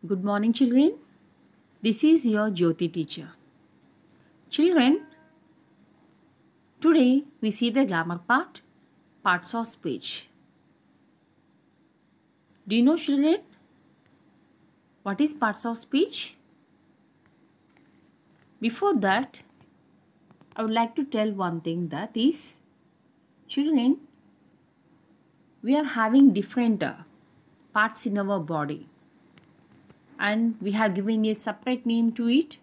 Good morning, children. This is your Jyoti teacher. Children, today we see the grammar parts of speech. Do you know, children, what is parts of speech? Before that, I would like to tell one thing, that is, children, we are having different parts in our body, and we have given a separate name to it,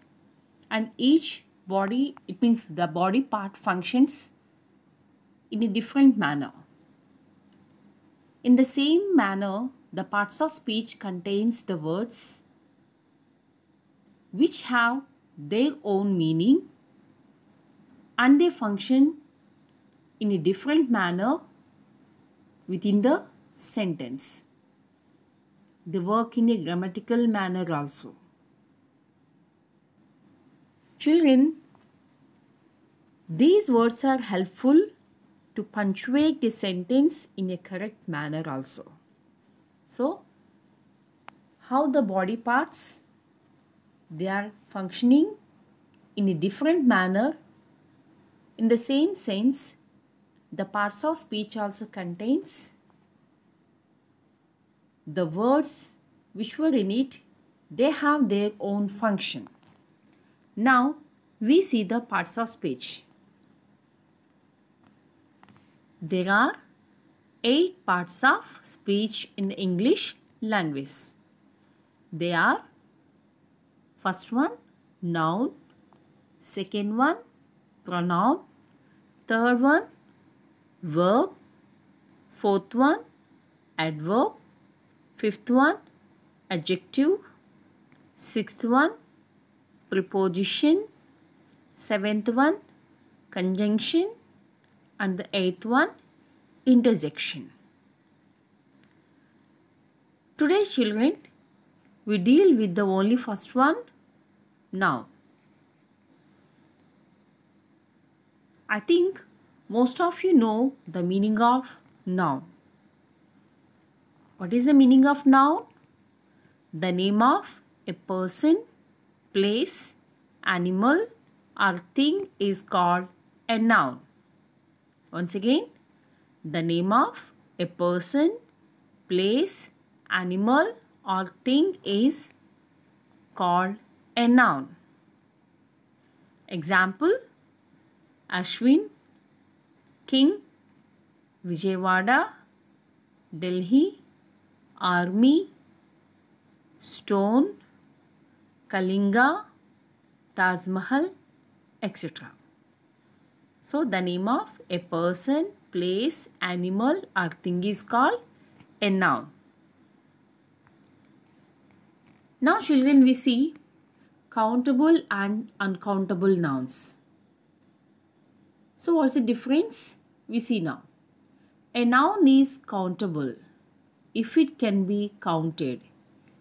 and each body, it means the body part, functions in a different manner. In the same manner, the parts of speech contains the words which have their own meaning and they function in a different manner within the sentence. They work in a grammatical manner also. Children, these words are helpful to punctuate the sentence in a correct manner also. So, how the body parts, they are functioning in a different manner. In the same sense, the parts of speech also contains the words which were in it, they have their own function. Now, we see the parts of speech. There are 8 parts of speech in the English language. They are: first one, noun; second one, pronoun; third one, verb; fourth one, adverb; fifth one, adjective; sixth one, preposition; seventh one, conjunction; and the eighth one, interjection. Today, children, we deal with the only first one, noun. I think most of you know the meaning of noun. What is the meaning of noun? The name of a person, place, animal, or thing is called a noun. Once again, the name of a person, place, animal, or thing is called a noun. Example: Ashwin, King, Vijayawada, Delhi, Army, Stone, Kalinga, Taj Mahal, etc. So, the name of a person, place, animal, or thing is called a noun. Now, children, we see countable and uncountable nouns. So, what's the difference? We see now. A noun is countable if it can be counted.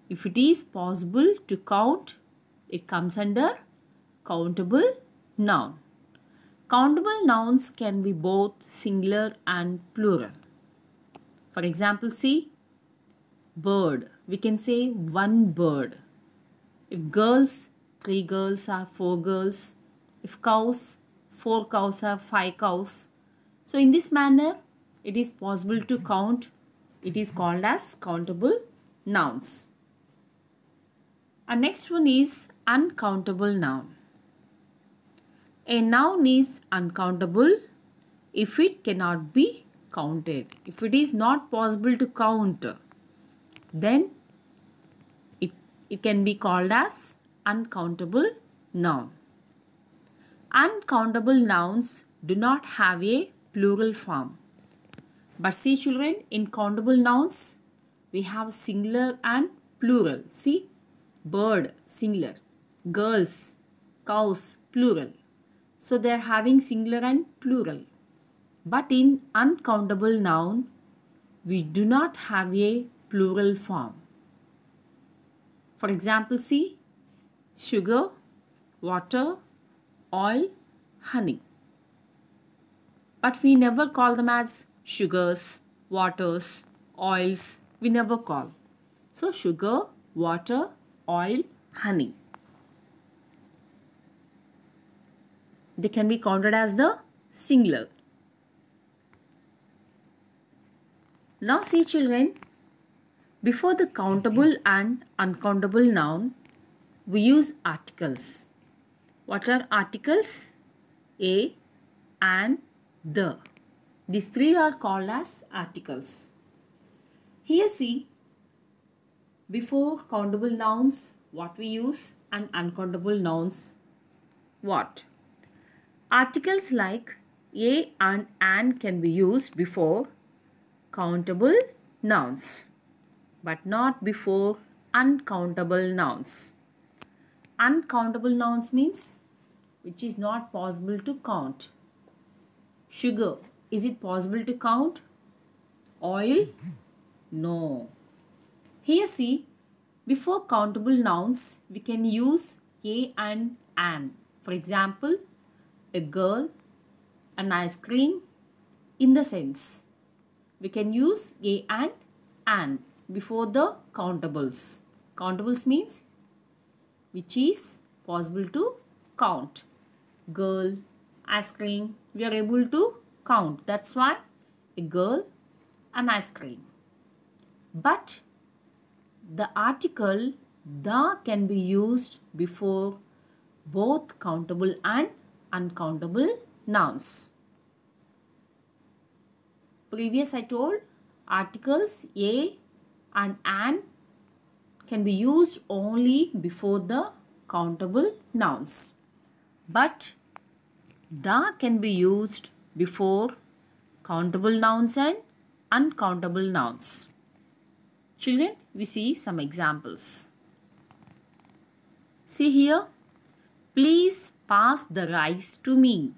If it is possible to count, it comes under countable noun. Countable nouns can be both singular and plural. For example, see, bird. We can say one bird. If girls, 3 girls or 4 girls. If cows, 4 cows or 5 cows. So, in this manner, it is possible to count. It is called as countable nouns. Our next one is uncountable noun. A noun is uncountable if it cannot be counted. If it is not possible to count, then it can be called as uncountable noun. Uncountable nouns do not have a plural form. But see, children, in countable nouns, we have singular and plural. See, bird, singular; girls, cows, plural. So, they are having singular and plural. But in uncountable noun, we do not have a plural form. For example, see, sugar, water, oil, honey. But we never call them as sugars, waters, oils. We never call. So, sugar, water, oil, honey. They can be counted as the singular. Now see children, before the countable and uncountable noun, we use articles. What are articles? A, and, the. These three are called as articles. Here see, before countable nouns, what we use, and uncountable nouns, what? Articles like a and an can be used before countable nouns, but not before uncountable nouns. Uncountable nouns means which is not possible to count. Sugar, is it possible to count? Oil? No. Here see, before countable nouns, we can use a and an. For example, a girl, an ice cream. In the sense, we can use a and an before the countables. Countables means which is possible to count. Girl, ice cream, we are able to count. That's why a girl, an ice cream. But the article the can be used before both countable and uncountable nouns. Previous I told articles a and an can be used only before the countable nouns. But the can be used before countable nouns and uncountable nouns. Children, we see some examples. See here, please pass the rice to me.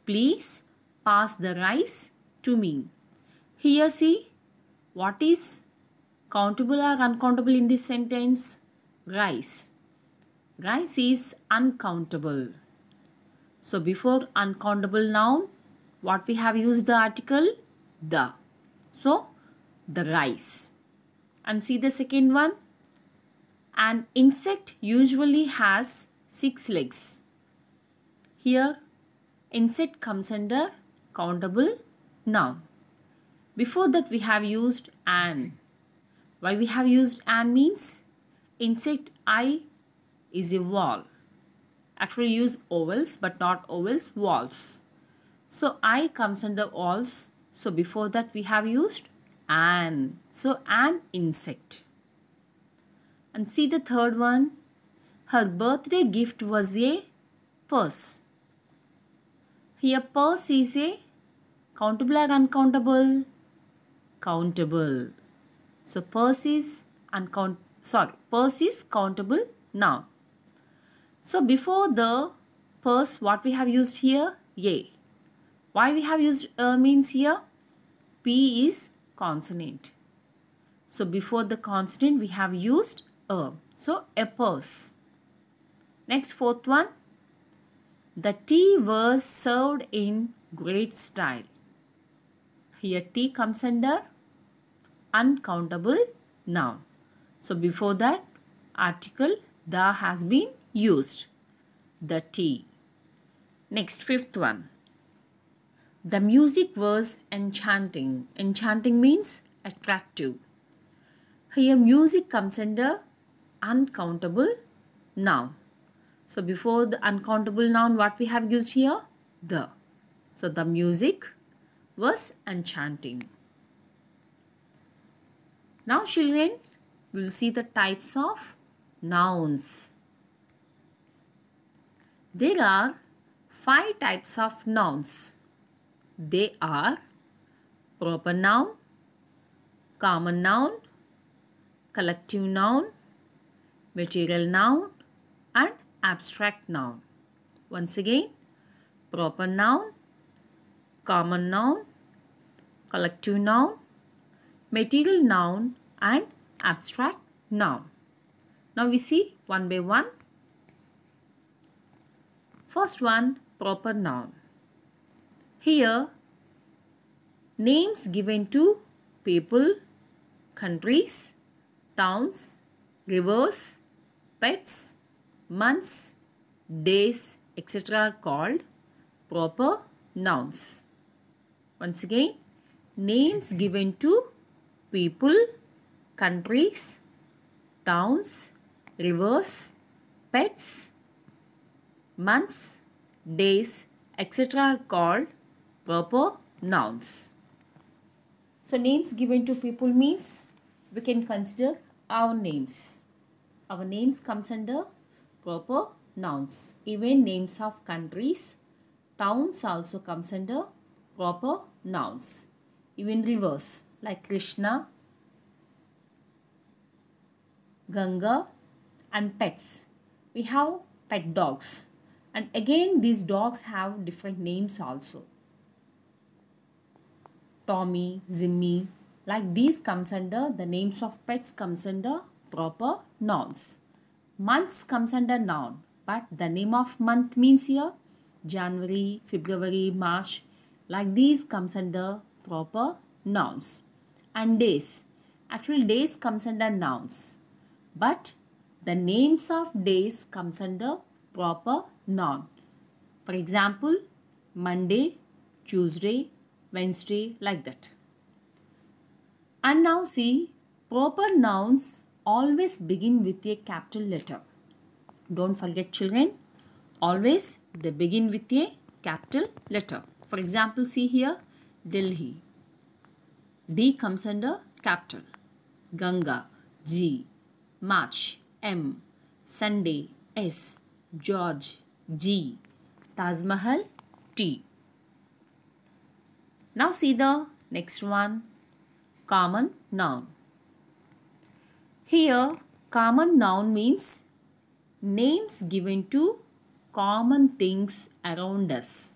Please pass the rice to me. Here see, what is countable or uncountable in this sentence? Rice. Rice is uncountable. So before uncountable noun, what we have used the article? The. So the rice. And see the second one. An insect usually has 6 legs. Here insect comes under countable noun. Before that we have used an. Why we have used an means insect I is a vowel. Actually use vowels but not vowels, vowels. So I comes under vowels. So before that we have used an. So an insect. And see the third one. Her birthday gift was a purse. Here purse is a countable or uncountable? Countable. So purse is purse is countable noun. So before the purse, what we have used here? A. Why we have used means here? P is consonant. So before the consonant we have used a. So a purse. Next fourth one. The tea was served in great style. Here tea comes under uncountable noun. So before that article the has been used. The tea. Next fifth one. The music was enchanting. Enchanting means attractive. Here music comes under uncountable noun. So before the uncountable noun what we have used here? The. So the music was enchanting. Now children, we will see the types of nouns. There are 5 types of nouns. They are proper noun, common noun, collective noun, material noun and abstract noun. Once again, proper noun, common noun, collective noun, material noun and abstract noun. Now we see one by one. First one, proper noun. Here, names given to people, countries, towns, rivers, pets, months, days, etc. are called proper nouns. Once again, names given to people, countries, towns, rivers, pets, months, days, etc. are called proper nouns. So names given to people means we can consider our names. Our names comes under proper nouns. Even names of countries, towns also comes under proper nouns. Even rivers like Krishna, Ganga, and pets. We have pet dogs, and again these dogs have different names also. Tommy, Zimmy, like these comes under the names of pets comes under proper nouns. Months comes under noun, but the name of month means here January, February, March, like these comes under proper nouns. And days, actually days comes under nouns, but the names of days comes under proper noun. For example, Monday, Tuesday, Wednesday, like that. And now see, proper nouns always begin with a capital letter. Don't forget, children, always they begin with a capital letter. For example, see here, Delhi. D comes under capital. Ganga, G. March, M. Sunday, S. George, G. Taj Mahal, T. Now see the next one, common noun. Here, common noun means names given to common things around us.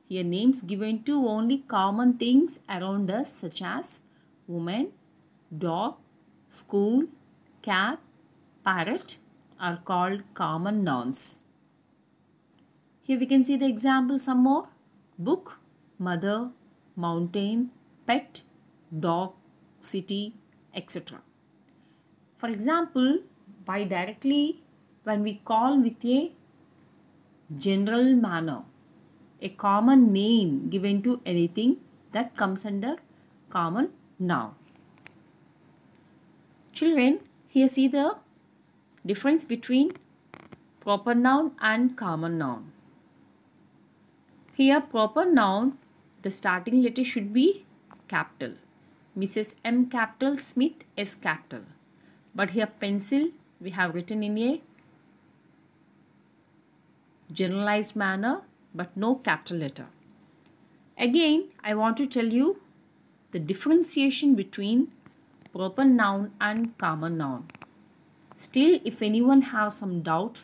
Here, names given to only common things around us such as woman, dog, school, cat, parrot are called common nouns. Here we can see the example some more. Book, mother, mountain, pet, dog, city, etc. For example, by directly when we call with a general manner, a common name given to anything, that comes under common noun. Children, here see the difference between proper noun and common noun. Here proper noun, the starting letter should be capital. Mrs. M capital, Smith S capital. But here pencil we have written in a generalized manner but no capital letter. Again, I want to tell you the differentiation between proper noun and common noun. Still, if anyone has some doubt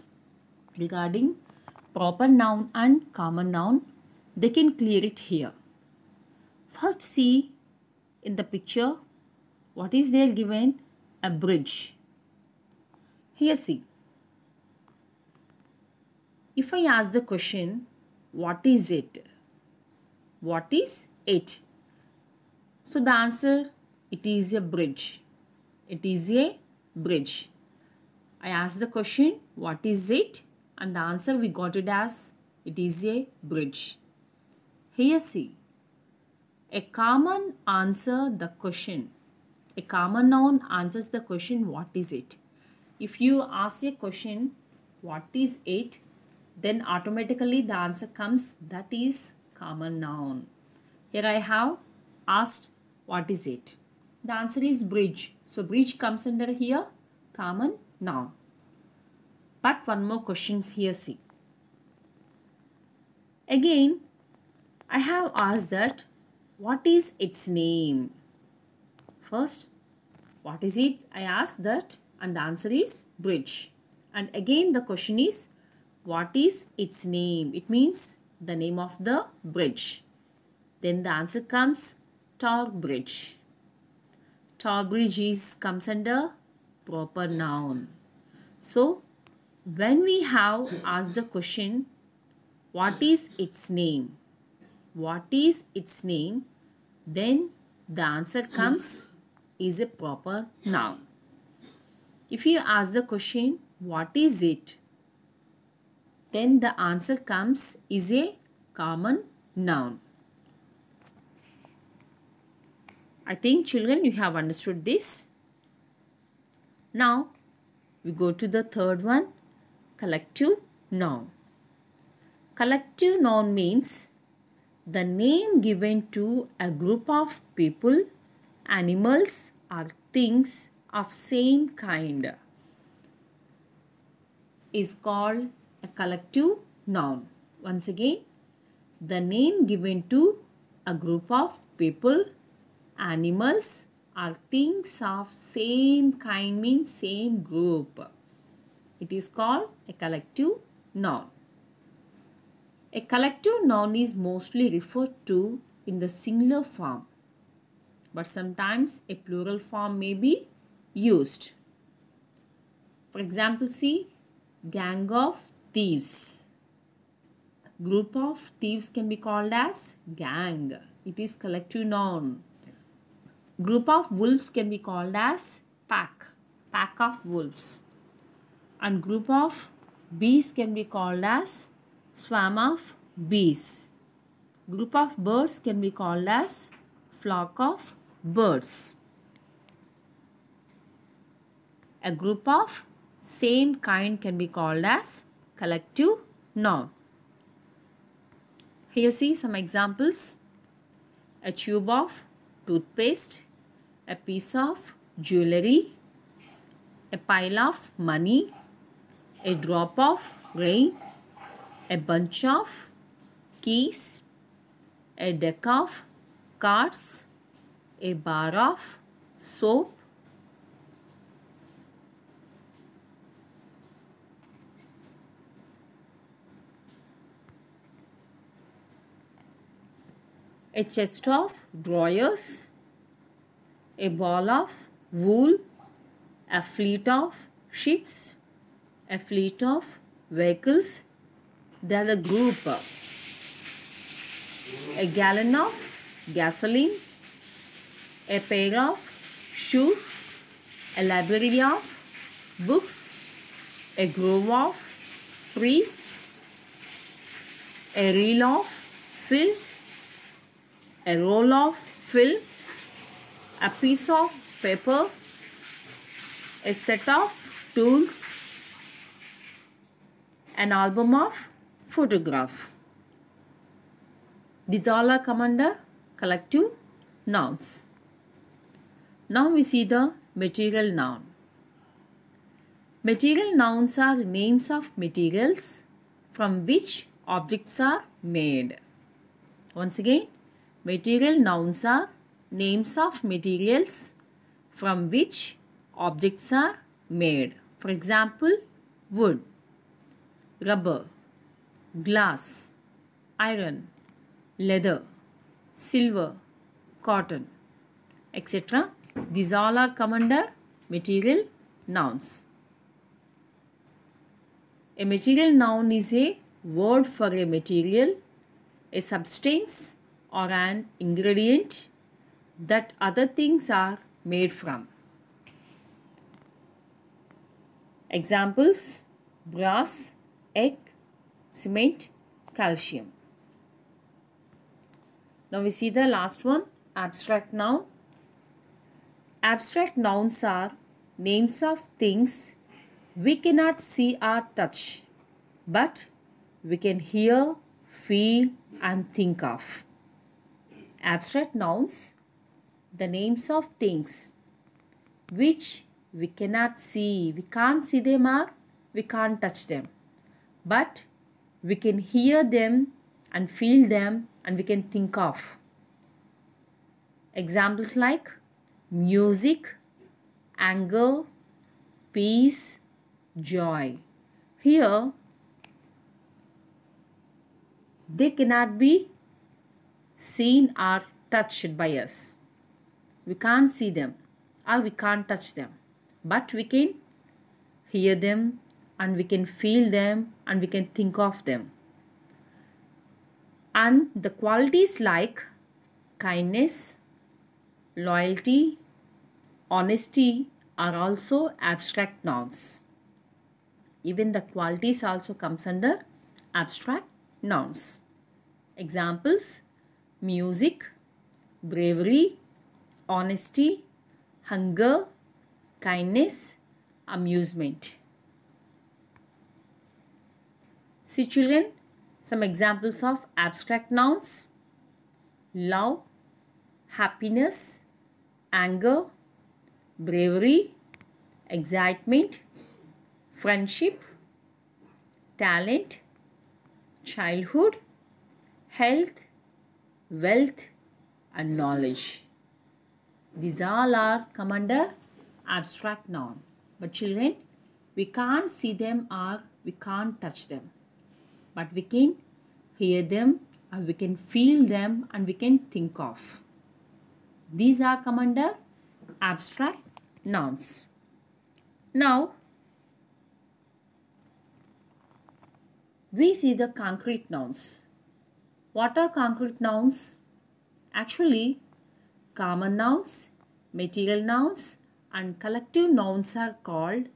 regarding proper noun and common noun, they can clear it here. First, see in the picture what is there given? A bridge. Here see. If I ask the question, what is it? What is it? So the answer, it is a bridge. It is a bridge. I asked the question, what is it? And the answer we got it as, it is a bridge. Here see. A common answer the question. A common noun answers the question, what is it? If you ask a question, what is it? Then automatically the answer comes, that is common noun. Here I have asked, what is it? The answer is bridge. So bridge comes under here, common noun. But one more question here, see. Again, I have asked that, what is its name? First, what is it? I asked that and the answer is bridge. And again the question is, what is its name? It means the name of the bridge. Then the answer comes, Tower Bridge. Tower Bridge comes under proper noun. So, when we have asked the question, what is its name? What is its name? Then the answer comes is a proper noun. If you ask the question, what is it? Then the answer comes is a common noun. I think children you have understood this. Now we go to the third one, collective noun. Collective noun means the name given to a group of people, animals or things of same kind is called a collective noun. Once again, the name given to a group of people, animals or things of same kind means same group. It is called a collective noun. A collective noun is mostly referred to in the singular form, but sometimes a plural form may be used. For example, see gang of thieves. Group of thieves can be called as gang. It is collective noun. Group of wolves can be called as pack. Pack of wolves. And group of bees can be called as swarm of bees. Group of birds can be called as flock of birds. A group of same kind can be called as collective noun. Here see some examples. A tube of toothpaste, a piece of jewelry, a pile of money, a drop of rain, a bunch of keys, a deck of cards, a bar of soap, a chest of drawers, a ball of wool, a fleet of ships, a fleet of vehicles. They are the group. A gallon of gasoline, a pair of shoes, a library of books, a grove of trees, a reel of film, a roll of film, a piece of paper, a set of tools, an album of photograph. These all are come under collective nouns. Now we see the material noun. Material nouns are names of materials from which objects are made. Once again, material nouns are names of materials from which objects are made. For example, wood, rubber, glass, iron, leather, silver, cotton, etc. These all are come under material nouns. A material noun is a word for a material, a substance or an ingredient that other things are made from. Examples: brass, egg, cement, calcium. Now we see the last one, abstract noun. Abstract nouns are names of things we cannot see or touch, but we can hear, feel and think of. Abstract nouns, the names of things which we cannot see. We can't see them or we can't touch them, but we can hear them and feel them and we can think of. Examples like music, anger, peace, joy. Here, they cannot be seen or touched by us. We can't see them or we can't touch them, but we can hear them and we can feel them and we can think of them. And the qualities like kindness, loyalty, honesty are also abstract nouns. Even the qualities also comes under abstract nouns. Examples: music, bravery, honesty, hunger, kindness, amusement. See children, some examples of abstract nouns: love, happiness, anger, bravery, excitement, friendship, talent, childhood, health, wealth, and knowledge. These all are come under abstract noun. But children, we can't see them or we can't touch them. But we can hear them and we can feel them and we can think of. These are come under abstract nouns. Now, we see the concrete nouns. What are concrete nouns? Actually, common nouns, material nouns, and collective nouns are called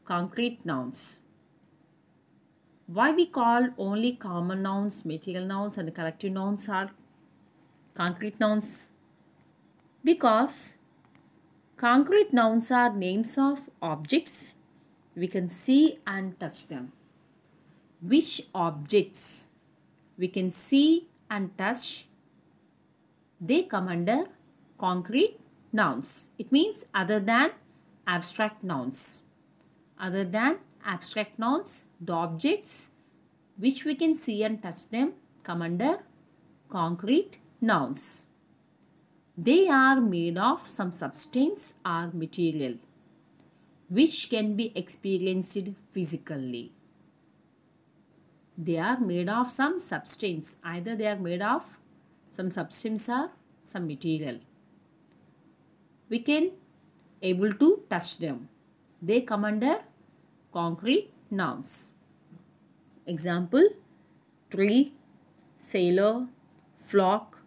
concrete nouns. Why we call only common nouns, material nouns, and collective nouns are concrete nouns? Because concrete nouns are names of objects we can see and touch them. Which objects we can see and touch, they come under concrete nouns. It means other than abstract nouns. Other than abstract nouns, the objects which we can see and touch them come under concrete nouns. They are made of some substance or material which can be experienced physically. They are made of some substance. Either they are made of some substance or some material. We can able to touch them. They come under concrete nouns. Example: tree, sailor, flock,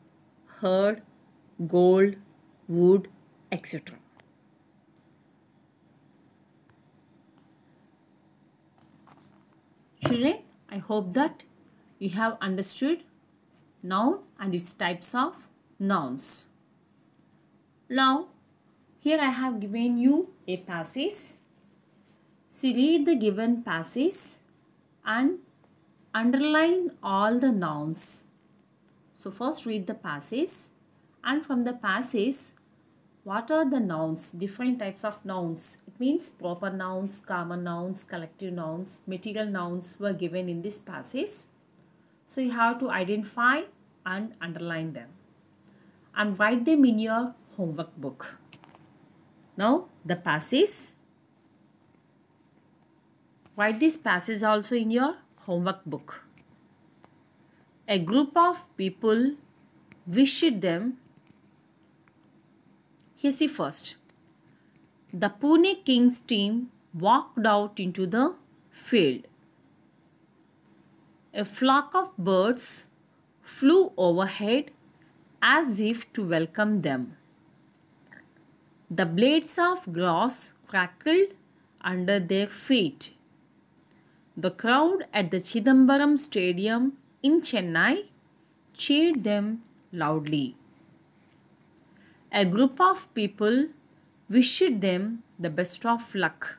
herd, gold, wood, etc. Children, I hope that you have understood noun and its types of nouns. Now, here I have given you a passage. See, read the given passage and underline all the nouns. So, first read the passage, and from the passage, what are the nouns? Different types of nouns. It means proper nouns, common nouns, collective nouns, material nouns were given in this passage. So, you have to identify and underline them and write them in your homework book. Now, the passage. Write this passage also in your homework book. A group of people wished them. Here see first. The Pune Kings team walked out into the field. A flock of birds flew overhead as if to welcome them. The blades of grass crackled under their feet. The crowd at the Chidambaram Stadium in Chennai cheered them loudly. A group of people wished them the best of luck.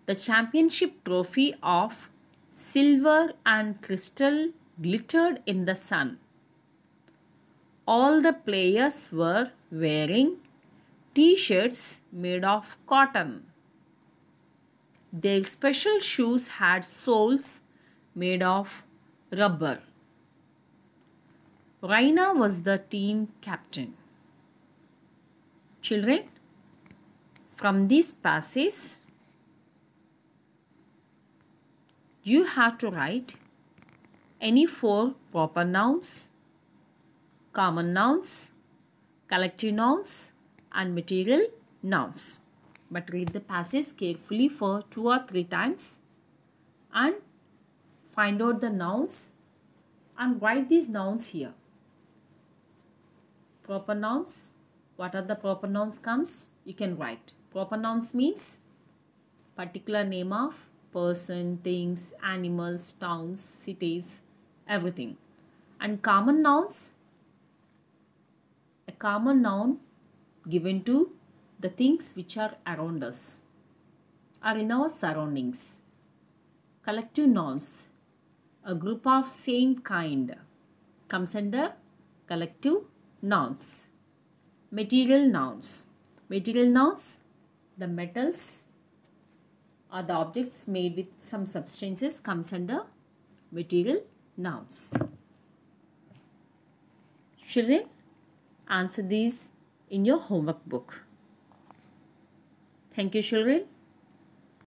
The championship trophy of silver and crystal glittered in the sun. All the players were wearing T-shirts made of cotton. Their special shoes had soles made of rubber. Raina was the team captain. Children, from this passage, you have to write any 4 proper nouns, common nouns, collective nouns, and material nouns. But read the passage carefully for 2 or 3 times and find out the nouns and write these nouns here. Proper nouns. What are the proper nouns comes? You can write. Proper nouns means particular name of person, things, animals, towns, cities, everything. And common nouns, a common noun given to the things which are around us, are in our surroundings. Collective nouns, a group of same kind, comes under collective nouns. Material nouns. Material nouns, the metals or the objects made with some substances, comes under material nouns. Children, answer these in your homework book. Thank you, children.